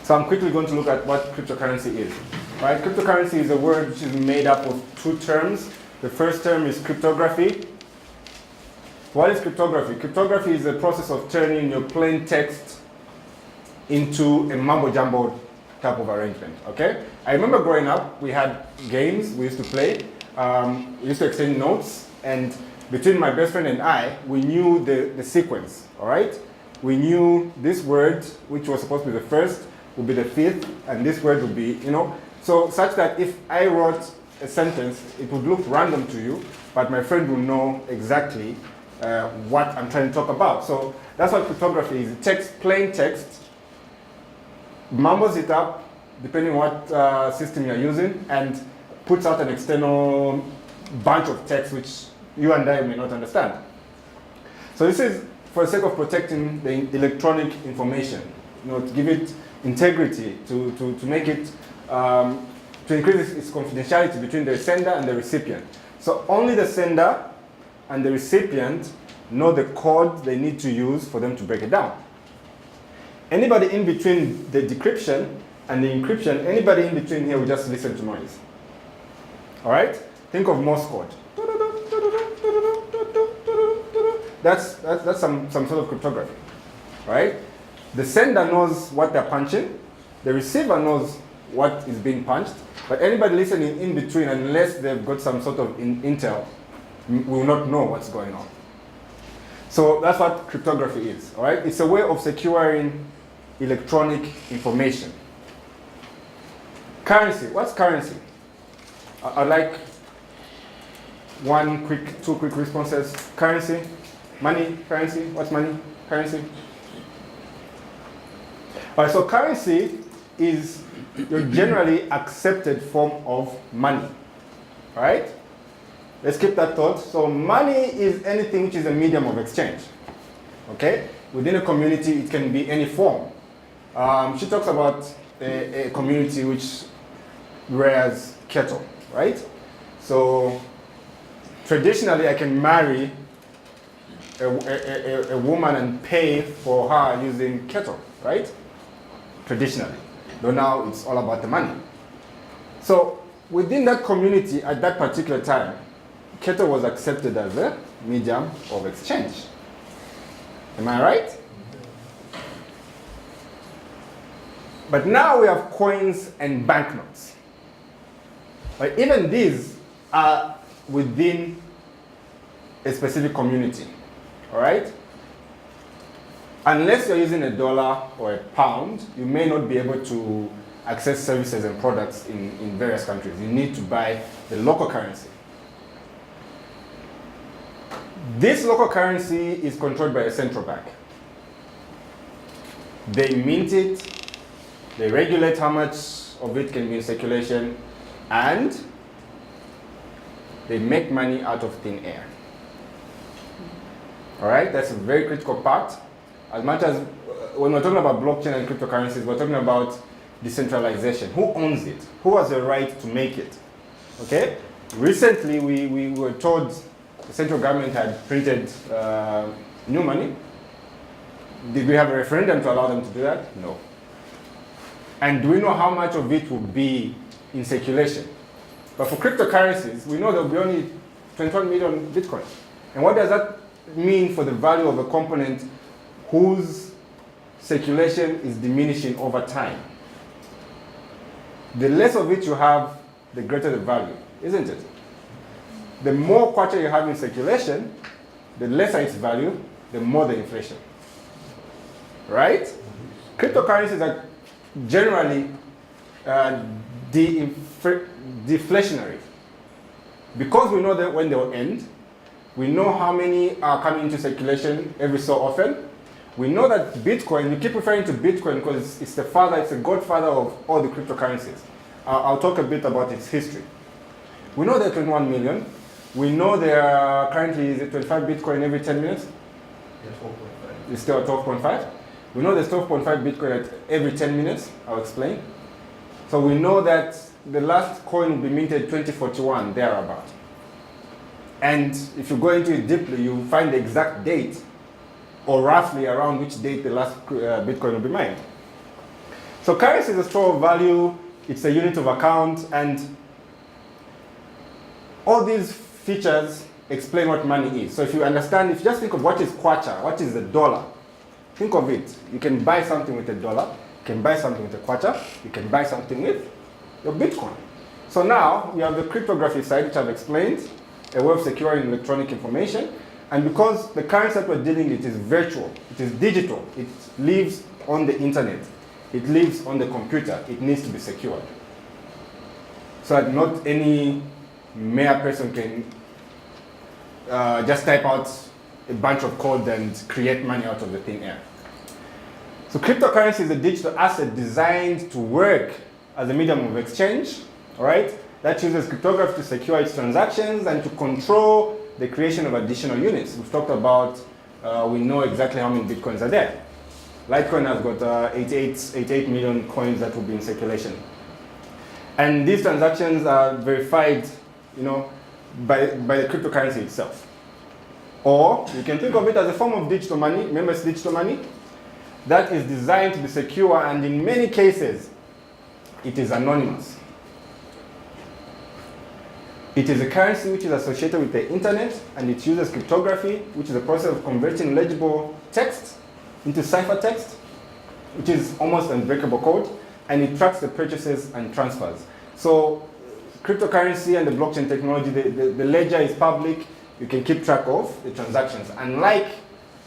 So I'm quickly going to look at what cryptocurrency is. Right? Cryptocurrency is a word which is made up of two terms. The first term is cryptography. What is cryptography? Cryptography is the process of turning your plain text into a mumbo-jumbo type of arrangement, okay? I remember growing up, we had games we used to play. We used to exchange notes, and between my best friend and I, we knew the sequence, all right? We knew this word, which was supposed to be the first, would be the fifth, and this word would be, so such that if I wrote a sentence, it would look random to you, but my friend will know exactly what I'm trying to talk about. So that's what cryptography is. It takes plain text, mumbles it up, depending on what system you're using, and puts out an external bunch of text which you and I may not understand. So this is for the sake of protecting the electronic information, to give it integrity, to make it, to increase its confidentiality between the sender and the recipient. So only the sender and the recipient know the code they need to use for them to break it down. Anybody in between the decryption and the encryption, anybody in between here will just listen to noise. All right? Think of Morse code. That's some sort of cryptography, right? The sender knows what they're punching, the receiver knows what is being punched, but anybody listening in between, unless they've got some sort of intel, will not know what's going on. So that's what cryptography is, all right? It's a way of securing electronic information. Currency, what's currency? I'd like two quick responses. Currency, money, currency, what's money, currency? All right, so currency is your generally accepted form of money, all right? Let's keep that thought. So money is anything which is a medium of exchange, okay? Within a community, it can be any form. She talks about a community which rears cattle, right? So traditionally, I can marry a woman and pay for her using cattle, right? Traditionally. Though now it's all about the money. So within that community at that particular time, cattle was accepted as a medium of exchange. Am I right? But now we have coins and banknotes. But even these are within a specific community. All right? Unless you're using a dollar or a pound, you may not be able to access services and products in various countries. You need to buy the local currency. This local currency is controlled by a central bank. They mint it, they regulate how much of it can be in circulation, and they make money out of thin air. All right, that's a very critical part. As much as when we're talking about blockchain and cryptocurrencies, we're talking about decentralization. Who owns it? Who has the right to make it? Okay? Recently, we were told the central government had printed new money. Did we have a referendum to allow them to do that? No. And do we know how much of it will be in circulation? But for cryptocurrencies, we know there will be only 21 million Bitcoin. And what does that mean for the value of a component whose circulation is diminishing over time? The less of it you have, the greater the value, isn't it? The more kwacha you have in circulation, the lesser its value, the more the inflation. Right? Cryptocurrencies are generally deflationary. Because we know that when they will end, we know how many are coming into circulation every so often. We know that Bitcoin, we keep referring to Bitcoin because it's the father, it's the godfather of all the cryptocurrencies. I'll talk a bit about its history. We know there are 21 million. We know there are currently is it 25 Bitcoin every 10 minutes? Yeah, 12.5. It's still at 12.5. We know there's 12.5 Bitcoin at every 10 minutes. I'll explain. So we know that the last coin will be minted 2041, thereabout. And if you go into it deeply, you find the exact date, or roughly around which date the last Bitcoin will be mined. So currency is a store of value, it's a unit of account, and all these features explain what money is. So if you understand, if you just think of what is kwacha, what is the dollar, think of it. You can buy something with a dollar, you can buy something with a kwacha, you can buy something with your Bitcoin. So now we have the cryptography side, which I've explained, a way of securing electronic information. And because the currency that we're dealing with is virtual, it is digital, it lives on the internet, it lives on the computer, it needs to be secured. So that not any mere person can just type out a bunch of code and create money out of the thin air. So cryptocurrency is a digital asset designed to work as a medium of exchange, all right? That uses cryptography to secure its transactions and to control the creation of additional units. We've talked about, we know exactly how many Bitcoins are there. Litecoin has got 88 million coins that will be in circulation. And these transactions are verified, by the cryptocurrency itself. Or you can think of it as a form of digital money. Remember, it's digital money that is designed to be secure, and in many cases, it is anonymous. It is a currency which is associated with the internet, and it uses cryptography, which is a process of converting legible text into ciphertext, which is almost unbreakable code, and it tracks the purchases and transfers. So cryptocurrency and the blockchain technology, the ledger is public, you can keep track of the transactions. Unlike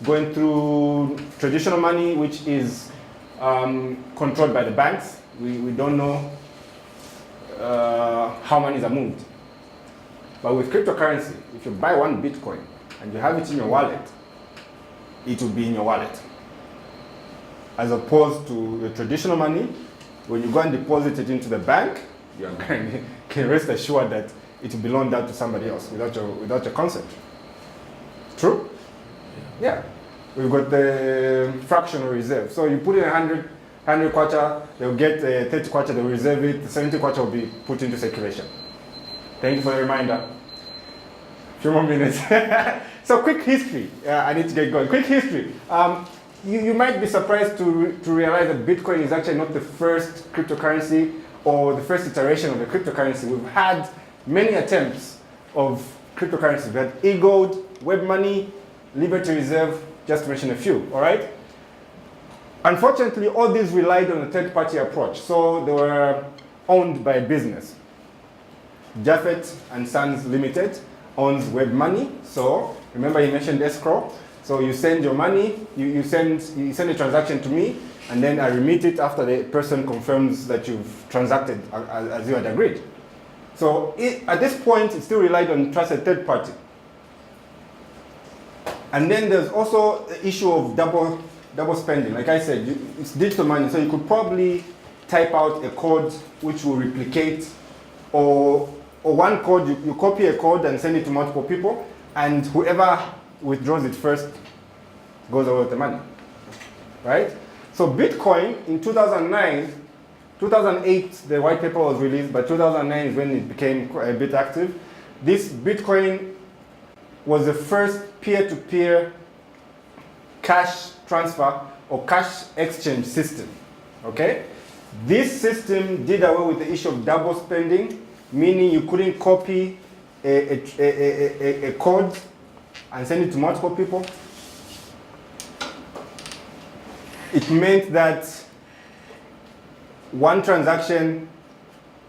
going through traditional money, which is controlled by the banks, we don't know how monies are moved. But with cryptocurrency, if you buy one Bitcoin and you have it in your wallet, it will be in your wallet. As opposed to the traditional money, when you go and deposit it into the bank, you can rest assured that it will be loaned out to somebody else without your consent. True? Yeah. We've got the fractional reserve. So you put in 100 kwacha, they'll get 30 kwacha, they'll reserve it, the 70 kwacha will be put into circulation. Thank you for the reminder. A few more minutes. So quick history. I need to get going. Quick history. You might be surprised to realize that Bitcoin is actually not the first cryptocurrency or the first iteration of the cryptocurrency. We've had many attempts of cryptocurrency. We've had e-gold, web money, Liberty Reserve, just to mention a few, all right? Unfortunately, all these relied on a third-party approach. So they were owned by a business. Jaffet and Sons Limited owns web money. So remember you mentioned escrow. So you send your money, you send a transaction to me, and then I remit it after the person confirms that you've transacted as you had agreed. So at this point, it still relied on trusted third party. And then there's also the issue of double spending. Like I said, it's digital money, so you could probably type out a code which will replicate, or one code, you copy a code and send it to multiple people, and whoever withdraws it first goes away with the money, right? So Bitcoin in 2008, the white paper was released, but 2009 is when it became a bit active. This Bitcoin was the first peer-to-peer cash transfer or cash exchange system, okay? This system did away with the issue of double spending, meaning you couldn't copy a code and send it to multiple people. It meant that one transaction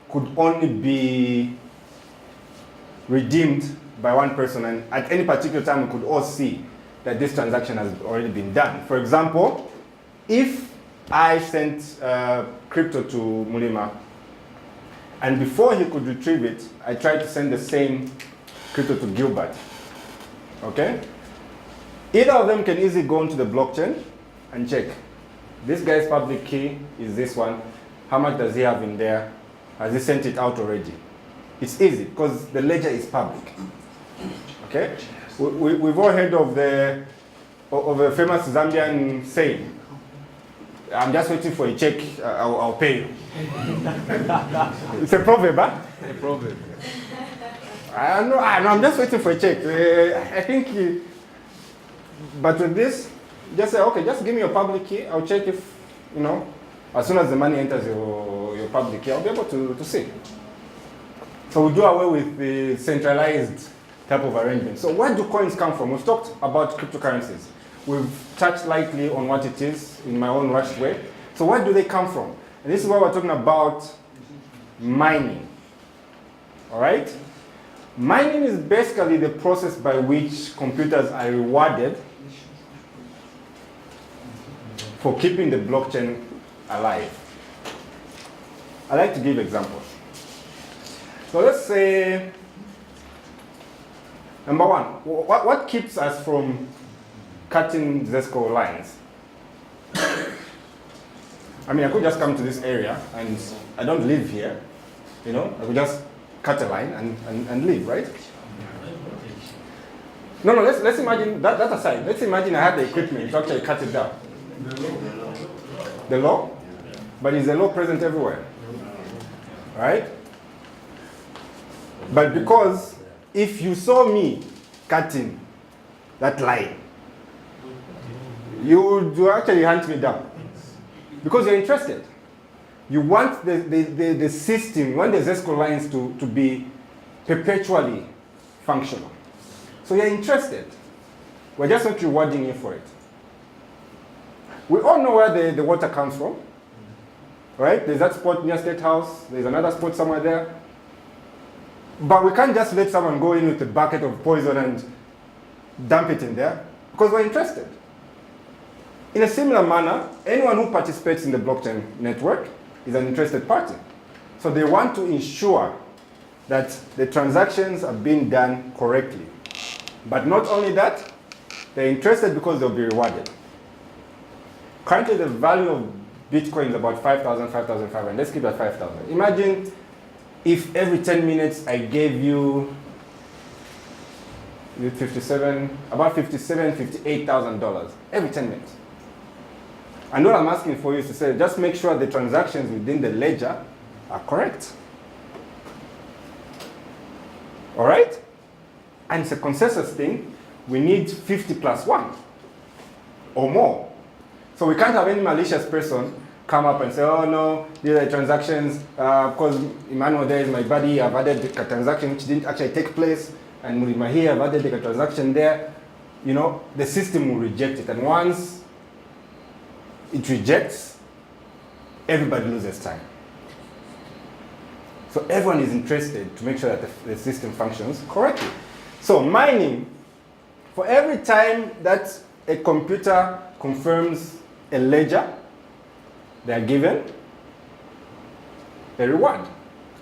could only be redeemed by one person, and at any particular time we could all see that this transaction has already been done. For example, if I sent crypto to Mulima, and before he could retrieve it, I tried to send the same crypto to Gilbert, okay? Either of them can easily go into the blockchain and check. This guy's public key is this one. How much does he have in there? Has he sent it out already? It's easy because the ledger is public. Okay? We've all heard of a famous Zambian saying, I'm just waiting for a check, I'll pay you. It's a proverb, huh? A proverb. I'm just waiting for a check. I think, but with this, just say, okay, just give me your public key. I'll check if, As soon as the money enters your public key, I'll be able to see. So we do away with the centralized type of arrangement. So where do coins come from? We've talked about cryptocurrencies. We've touched lightly on what it is in my own rushed way. So where do they come from? And this is why we're talking about mining. All right? Mining is basically the process by which computers are rewarded for keeping the blockchain alive. I like to give examples. So let's say, number one, what keeps us from cutting Zesco lines? I mean, I could just come to this area and I don't live here, you know, I could just cut a line and leave, right? No, let's imagine, that aside, let's imagine I had the equipment to actually cut it down. The law? But is the law present everywhere? Right? But because if you saw me cutting that line, you would actually hunt me down. Because you're interested. You want the system, you want the Zesco lines to be perpetually functional. So you're interested. We're just not rewarding you for it. We all know where the water comes from. Right? There's that spot near State House. There's another spot somewhere there. But we can't just let someone go in with a bucket of poison and dump it in there because we're interested. In a similar manner, anyone who participates in the blockchain network is an interested party. So they want to ensure that the transactions are being done correctly. But not only that, they're interested because they'll be rewarded. Currently, the value of Bitcoin is about 5,000, 5,500. Let's keep it at 5,000. Imagine if every 10 minutes I gave you about $58,000 every 10 minutes. And what I'm asking for you is to say, just make sure the transactions within the ledger are correct. All right? And it's a consensus thing. We need 50 plus 1 or more. So we can't have any malicious person come up and say, oh no, these are the transactions, because Emmanuel there is my buddy, I've added a transaction which didn't actually take place, and with my here, I've added a transaction there. You know, the system will reject it. And once it rejects, everybody loses time. So everyone is interested to make sure that the system functions correctly. So mining, for every time that a computer confirms a ledger, they are given a reward,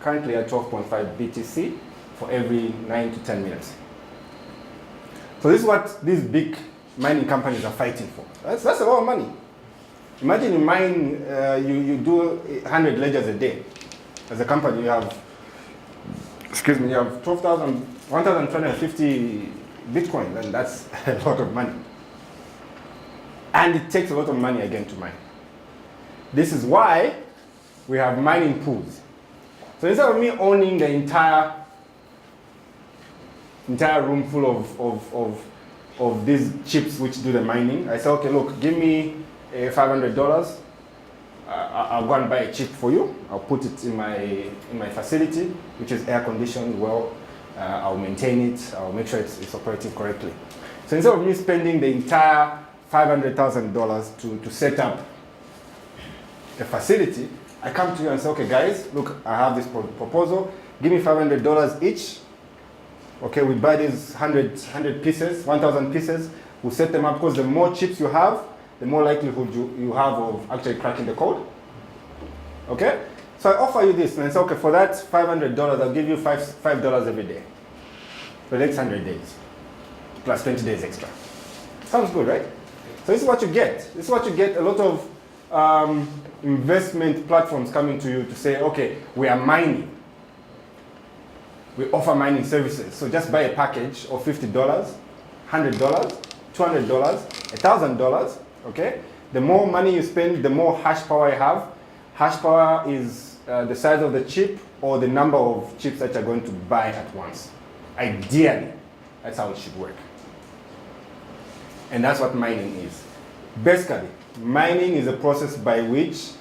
currently at 12.5 BTC for every 9 to 10 minutes. So this is what these big mining companies are fighting for. That's a lot of money. Imagine you mine, you do 100 ledgers a day. As a company, you have, you have 1,250 Bitcoin, and that's a lot of money. And it takes a lot of money again to mine. This is why we have mining pools. So instead of me owning the entire room full of these chips which do the mining, I say, okay, look, give me $500. I'll go and buy a chip for you. I'll put it in my facility, which is air conditioned well. I'll maintain it. I'll make sure it's operating correctly. So instead of me spending the entire $500,000 to set up a facility, I come to you and say, okay guys, look, I have this proposal. Give me $500 each. Okay, we buy these 100 pieces, 1,000 pieces. We'll set them up because the more chips you have, the more likelihood you have of actually cracking the code. Okay? So I offer you this, and I say, okay, for that $500, I'll give you $5 every day for the next 100 days, plus 20 days extra. Sounds good, right? So this is what you get. This is what you get. A lot of investment platforms coming to you to say, okay, we are mining. We offer mining services. So just buy a package of $50, $100, $200, $1,000. Okay? The more money you spend, the more hash power you have. Hash power is the size of the chip or the number of chips that you're going to buy at once. Ideally, that's how it should work. And that's what mining is. Basically, mining is a process by which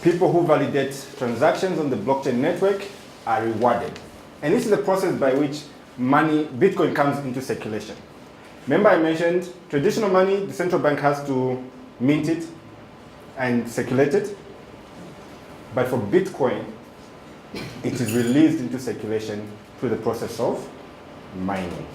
people who validate transactions on the blockchain network are rewarded. And this is the process by which money, Bitcoin, comes into circulation. Remember I mentioned traditional money, the central bank has to mint it and circulate it. But for Bitcoin, it is released into circulation through the process of mining.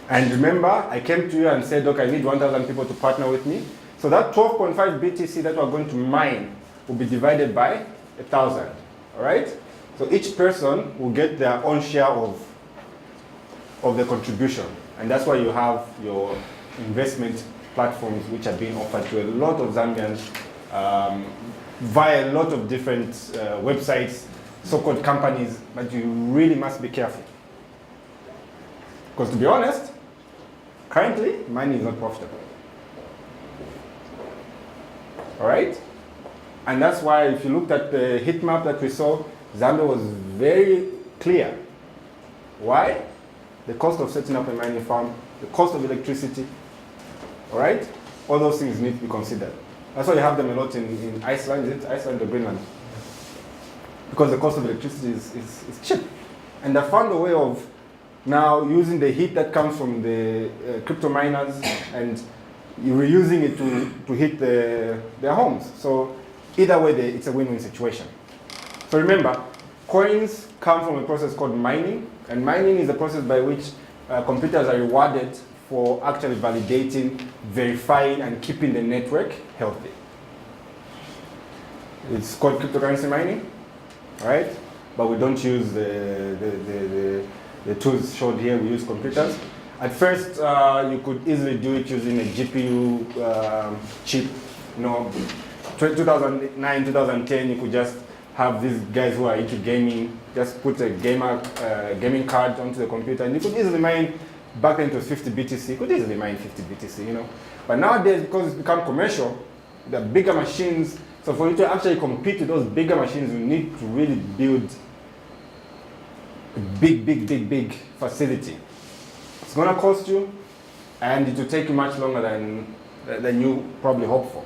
And remember, I came to you and said, look, I need 1,000 people to partner with me. So that 12.5 BTC that we're going to mine will be divided by 1,000, all right? So each person will get their own share of the contribution. And that's why you have your investment platforms which are being offered to a lot of Zambians via a lot of different websites, so-called companies, but you really must be careful. Because to be honest, currently, mining is not profitable. All right? And that's why if you looked at the heat map that we saw, Zambia was very clear. Why? The cost of setting up a mining farm, the cost of electricity, all right? All those things need to be considered. That's why you have them a lot in Iceland, is it? Iceland or Greenland? Because the cost of electricity is cheap. And they found a way of now using the heat that comes from the crypto miners and you're reusing it to heat their homes. So either way, it's a win-win situation. So remember, coins come from a process called mining, and mining is the process by which computers are rewarded for actually validating, verifying, and keeping the network healthy. It's called cryptocurrency mining, right? But we don't use the tools showed here, we use computers. At first, you could easily do it using a GPU chip. You know, 2009, 2010, you could just have these guys who are into gaming, just put a gaming card onto the computer, and you could easily mine, back then it was 50 BTC, you could easily mine 50 BTC, you know. But nowadays, because it's become commercial, the bigger machines, so for you to actually compete with those bigger machines, you need to really build a big facility. It's gonna cost you, and it will take you much longer than you probably hope for.